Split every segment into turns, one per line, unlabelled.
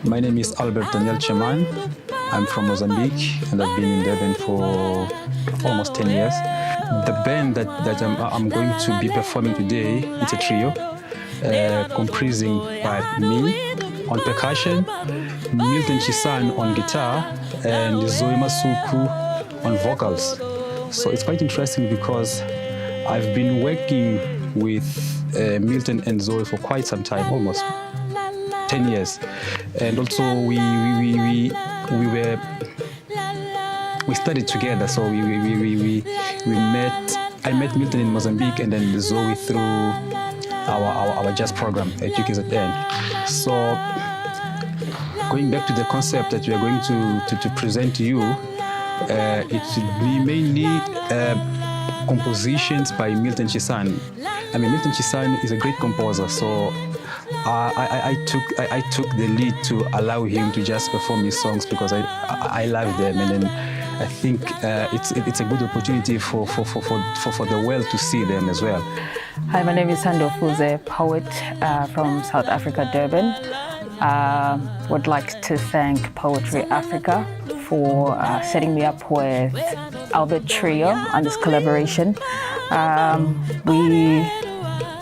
My name is Albert Chemane. I'm from Mozambique and I've been in Durban for almost 10 years. The band that I'm going to be performing today, it's a trio comprising by me on percussion, Milton Chissano on guitar, and Zoe Masuku on vocals. So it's quite interesting because I've been working with Milton and Zoe for quite some time, almost 10 years. And also we studied together, so we met. I met Milton in Mozambique and then Zoe through our jazz program at UKZN. So going back to the concept that we are going to present to you, it will be mainly compositions by Milton Chissano. I mean, Milton Chissano is a great composer, so I took the lead to allow him to just perform his songs because I love them, and then I think it's a good opportunity for the world to see them as well.
Hi, my name is THANDO FUZE Poet from South Africa, Durban. Would like to thank Poetry Africa for setting me up with Albert Trio on this collaboration.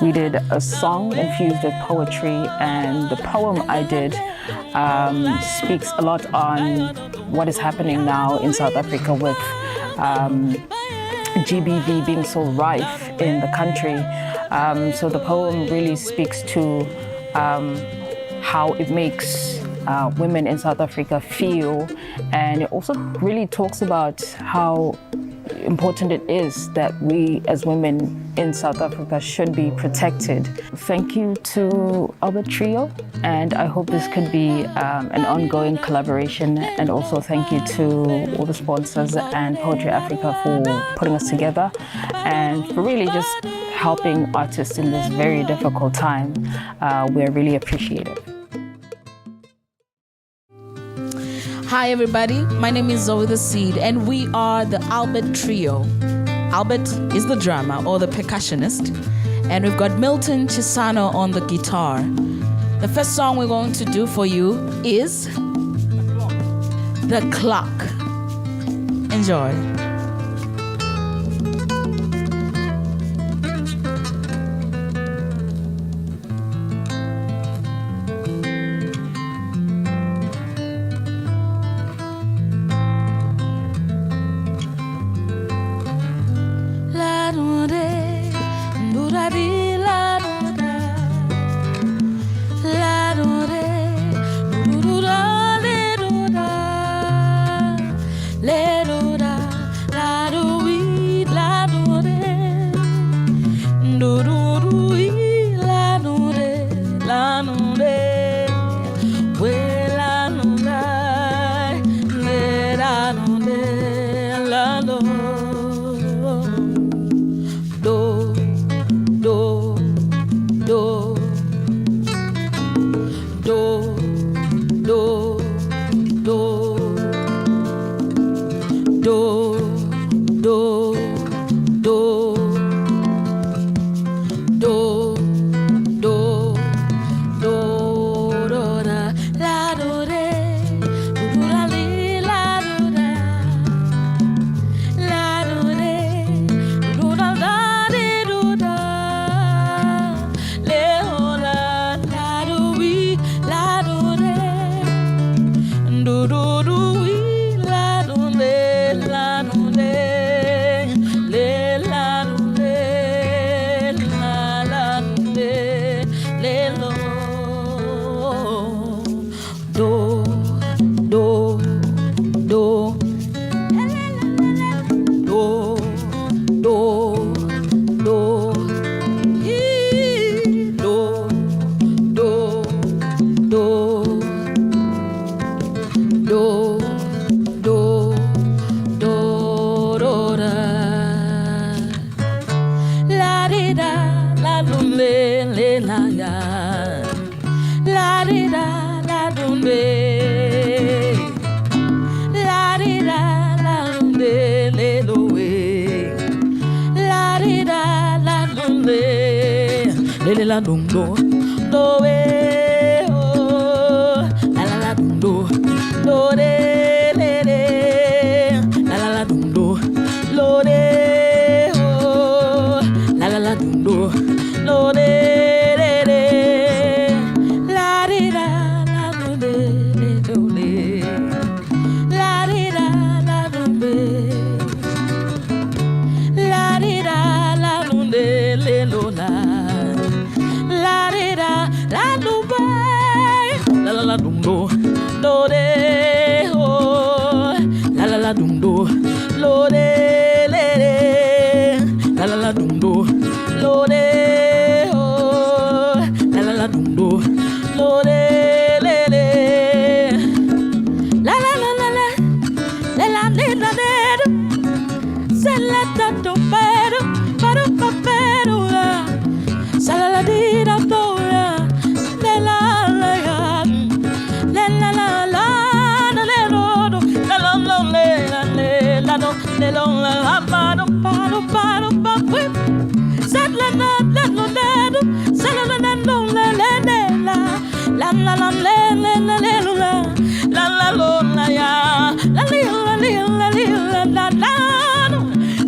We did a song infused with poetry, and the poem I did speaks a lot on what is happening now in South Africa with GBV being so rife in the country. So the poem really speaks to how it makes women in South Africa feel, and it also really talks about how important it is that we as women in South Africa should be protected. Thank you to Albert Trio, and I hope this could be an ongoing collaboration, and also thank you to all the sponsors and Poetry Africa for putting us together and for really just helping artists in this very difficult time. We're really appreciative.
Hi everybody, my name is Zoe the Seed and we are the Albert Trio. Albert is the drummer or the percussionist, and we've got Milton Chissano on the guitar. The first song we're going to do for you is The Clock. Enjoy.
La
le la dum do do re oh la la la dum do re le re la la la dum do re oh la la la dum do re re re la di da la do re do re la di da la do re la di da la do re le lo la la di da la do re la la la dum do re oh la la la dum do re le re la la la dum do re oh la la la dum do re le re la la la la la la la la la se la da do pero pero sa la la di da do la la la la la la la le lo la la la le la no le lo la pa do pa pa sa la la la no le sa la la la no le la la la la le le la la lo la ya la li la la la no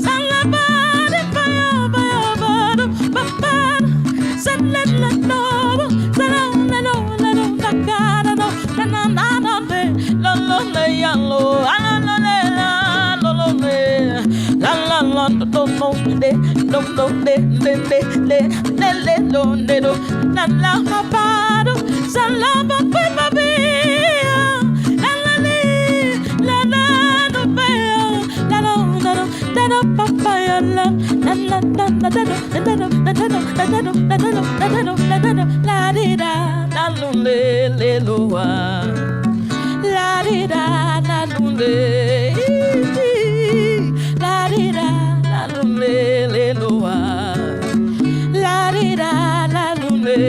sa la ba de pa do pa sa la la no sa la no la ga no na de lo le ya lo la le lo le la la do de do de le lo de do la la pa do sa la ba pa be la la le la la do be la lo da pa pa ya la la la di da la lo le lo wa la di da la lo le la di da la lo le lo wa la di da la lo le.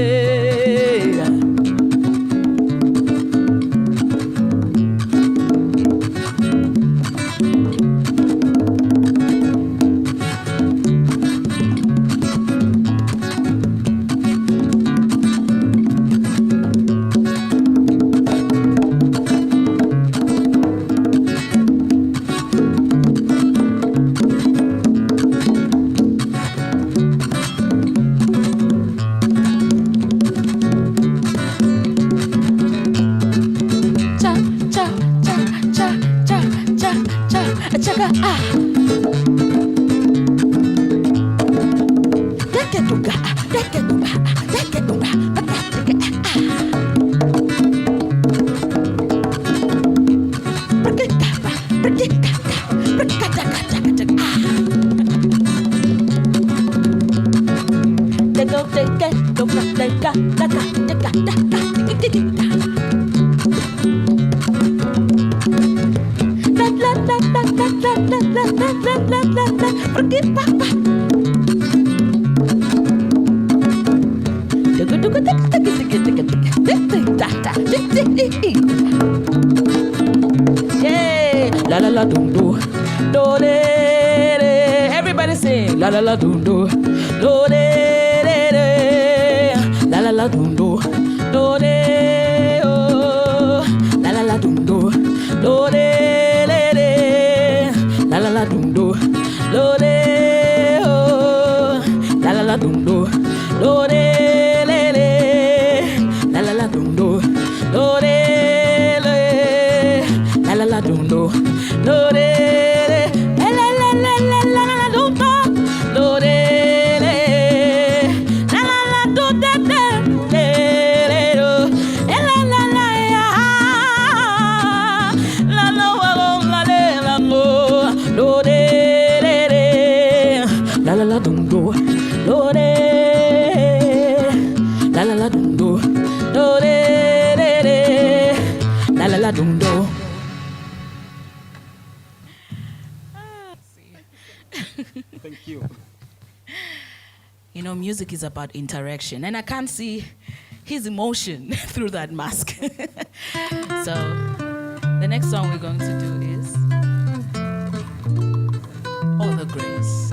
La la la dum do re re. Everybody sing la la la dum do re re. La la la dum do re oh. La la la dum do re re. La la la dum do re oh. La la la dum do re re. La la la dum do re re. La la la dum do re re. La la la la la la dum do re re. La la la do re re ro. La la la ya. La la la la do re re. La la la dum do re. La la la dum do re re. La la la dum do.
Thank you.
You know, music is about interaction, and I can't see his emotion through that mask. So, the next song we're going to do is All the Grace.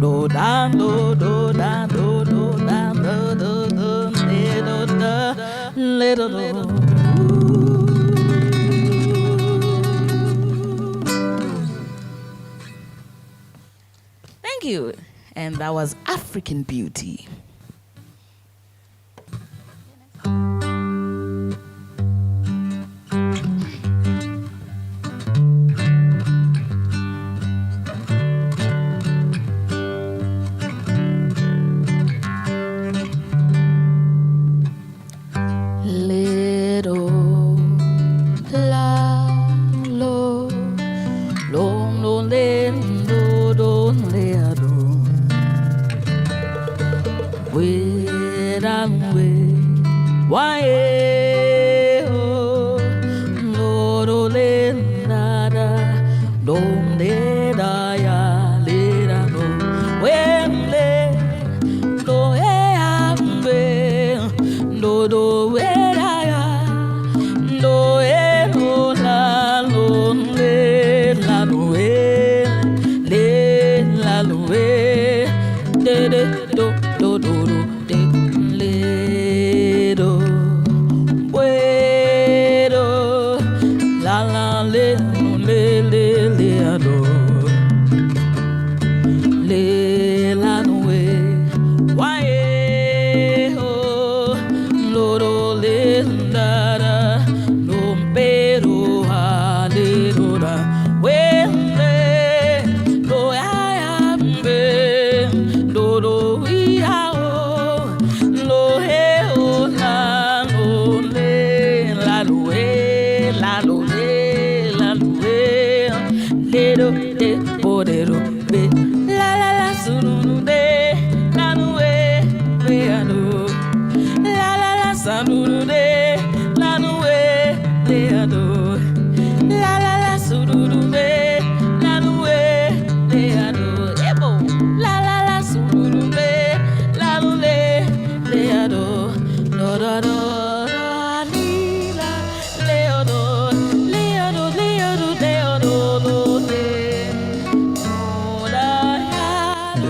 Do
da do do da do do da do do do little do. Thank you. And that was African Beauty.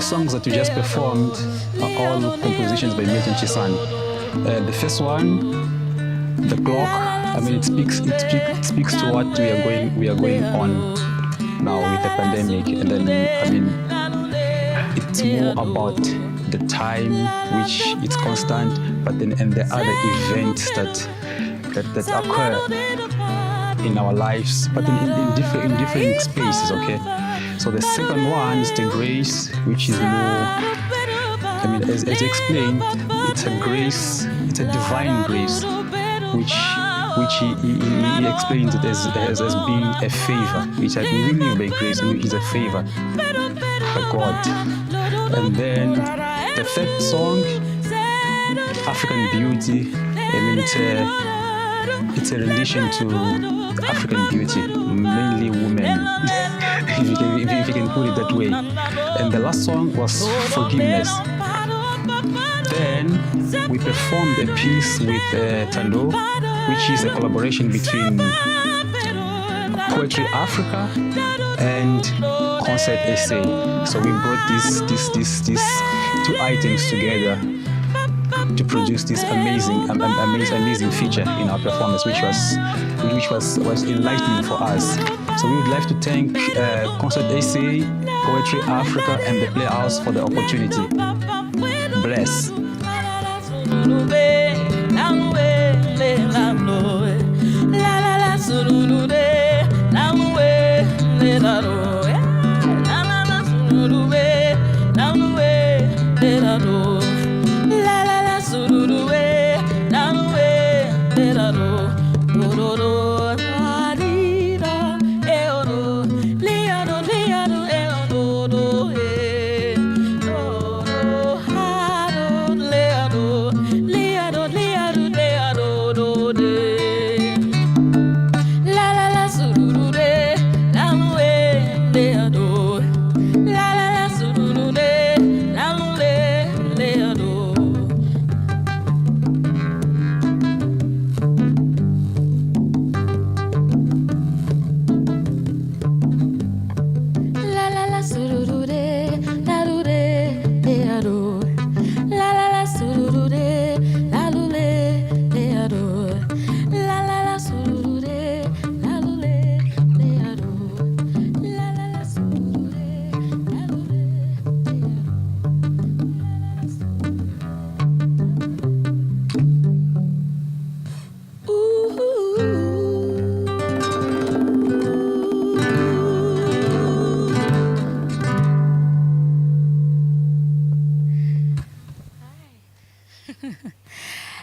Songs that we just performed are all compositions by Milton Chissano. The first one, The Clock, I mean, it speaks to what we are going on now with the pandemic, and then I mean, it's more about the time, which it's constant, but then and the other events that occur in our lives, but in different spaces. Okay. So the second one is The Grace, which is more, I mean, as explained, it's a grace, it's a divine grace, which he explains it as being a favor, which I really by grace is a favor by God. And then the third song, African Beauty, I mean, it's a rendition to African beauty, mainly women, if you can put it that way. And the last song was Forgiveness. Then we performed a piece with THANDO, which is a collaboration between Poetry Africa and Concert SA. So we brought these two items together to produce this amazing feature in our performance, which was enlightening for us. So we would like to thank Concert SA, Poetry Africa, and the Playhouse for the opportunity. Bless.
Leado,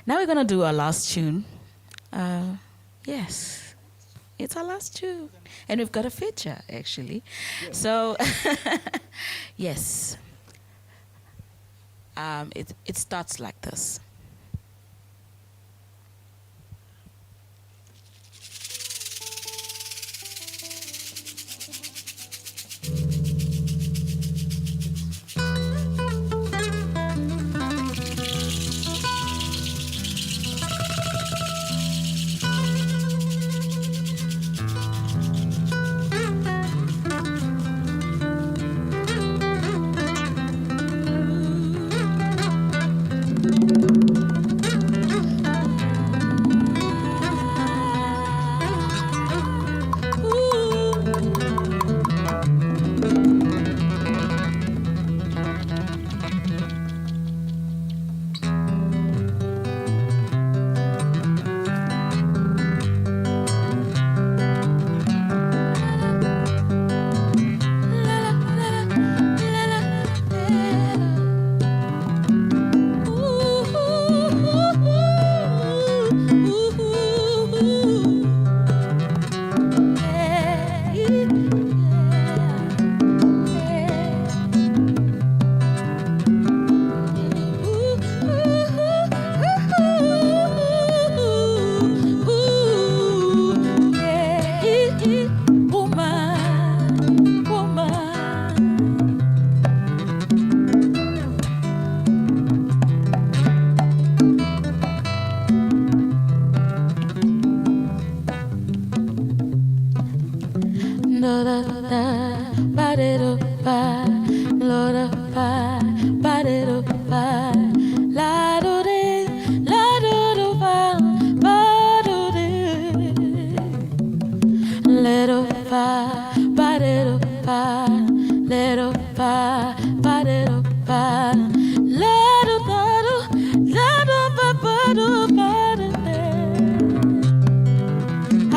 Now we're gonna do our last tune. Yes, it's our last tune, and we've got a feature actually. Yes. So, yes, it starts like this.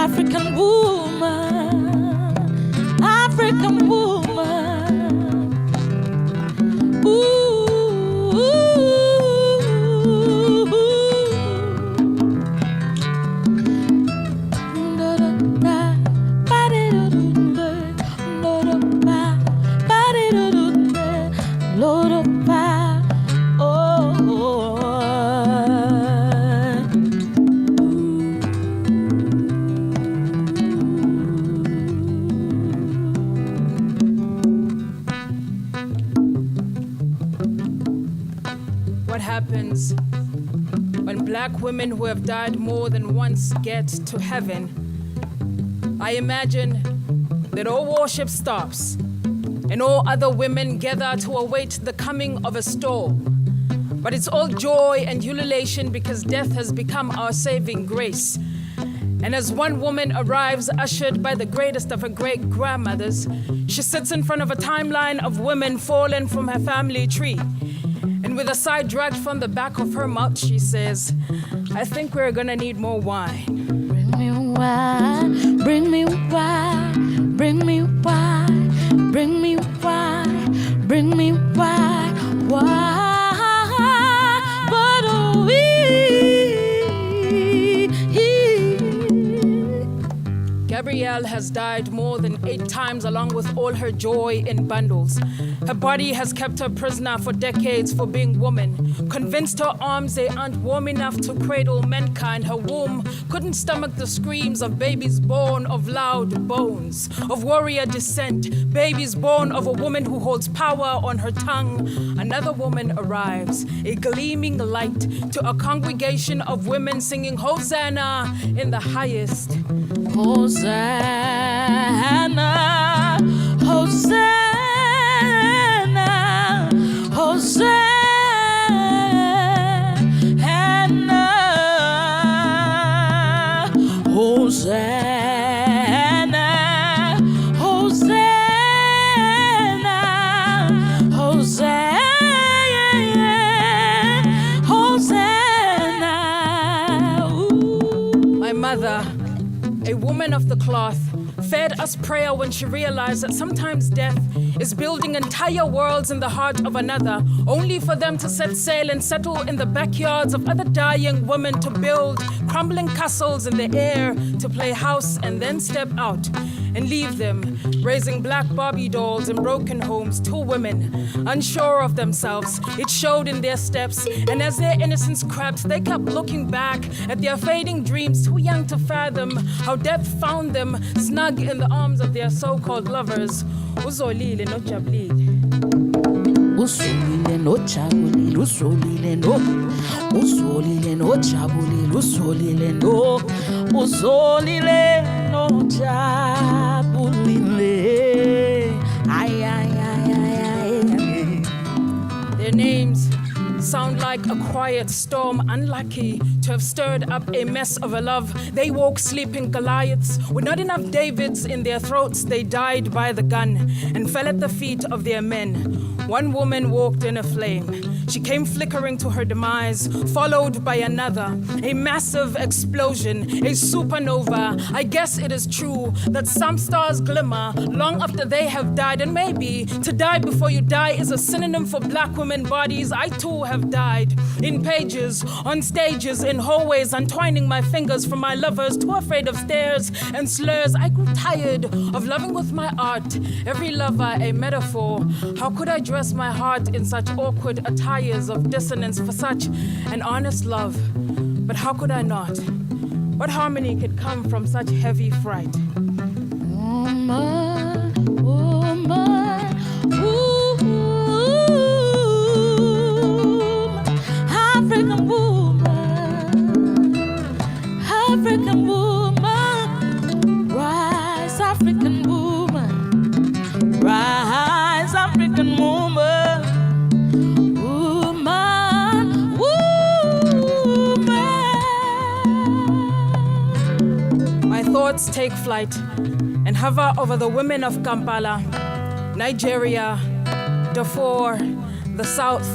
African woman, African woman. Ooh,
What happens when black women who have died more than once get to heaven? I imagine that all worship stops and all other women gather to await the coming of a storm. But it's all joy and ululation because death has become our saving grace. And as one woman arrives, ushered by the greatest of her great-grandmothers, she sits in front of a timeline of women fallen from her family tree. And with a sigh dragged from the back of her mouth, she says, I think we're gonna need more wine.
Bring me wine, bring me wine, bring me wine, bring me wine, bring me wine, wine. But
Gabrielle has died more than 8 times along with all her joy in bundles. Her body has kept her prisoner for decades for being woman. Convinced her arms they aren't warm enough to cradle mankind. Her womb couldn't stomach the screams of babies born of loud bones, of warrior descent, babies born of a woman who holds power on her tongue. Another woman arrives, a gleaming light to a congregation of women singing Hosanna in the highest.
Hosanna, Hosanna, Hosanna, Hosanna, Hosanna, Hosanna, Hosanna.
My mother, a woman of the cloth, fed us prayer when she realized that sometimes death is building entire worlds in the heart of another, only for them to set sail and settle in the backyards of other dying women to build crumbling castles in the air, to play house and then step out and leave them, raising black Barbie dolls in broken homes, two women, unsure of themselves. It showed in their steps, and as their innocence crept, they kept looking back at their fading dreams, too young to fathom how death found them snug in the arms of their so-called lovers. Uzolile no jabulile.
Usolile no jabulile, usolile no, usolile no jabulile, usolile no, usolile no jabulile. Ay, ay, ay, ay, ay.
Their names sound like a quiet storm, unlucky to have stirred up a mess of a love. They woke sleeping Goliaths with not enough Davids in their throats. They died by the gun and fell at the feet of their men. One woman walked in a flame. She came flickering to her demise, followed by another. A massive explosion, a supernova. I guess it is true that some stars glimmer long after they have died. And maybe to die before you die is a synonym for black women bodies. I too have died in pages, on stages, in hallways, untwining my fingers from my lovers, too afraid of stares and slurs. I grew tired of loving with my art, every lover a metaphor. How could I dress my heart in such awkward attires of dissonance for such an honest love? But how could I not? What harmony could come from such heavy fright?
Woman, woman, African woman, African woman, rise, African woman, rise, African woman, woman, woman.
My thoughts take flight and hover over the women of Kampala, Nigeria, Darfur, the South.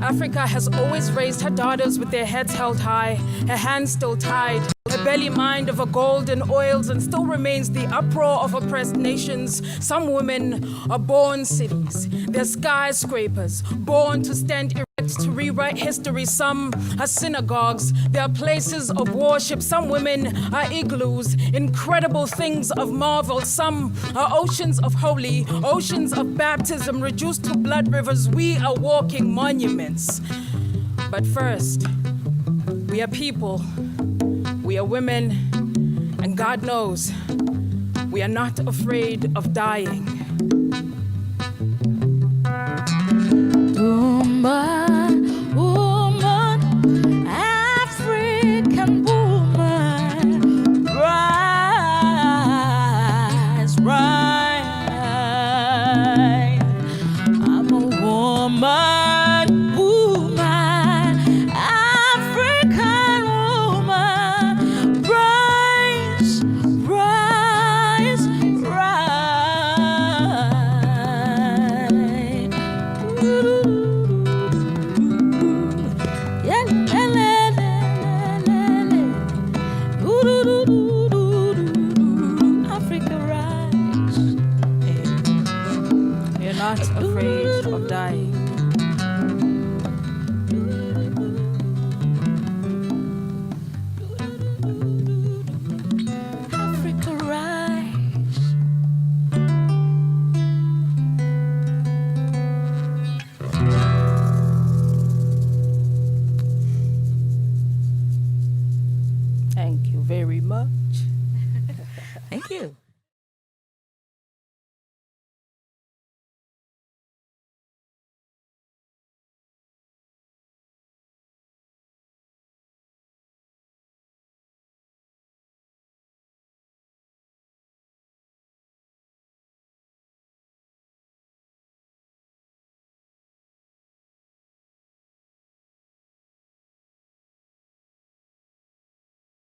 Africa has always raised her daughters with their heads held high, her hands still tied, her belly mined over golden oils, and still remains the uproar of oppressed nations. Some women are born cities, they're skyscrapers, born to stand erect to rewrite history. Some are synagogues, they are places of worship. Some women are igloos, incredible things of marvel. Some are oceans of holy, oceans of baptism reduced to blood rivers. We are walking monuments. But first, we are people, we are women, and God knows we are not afraid of dying.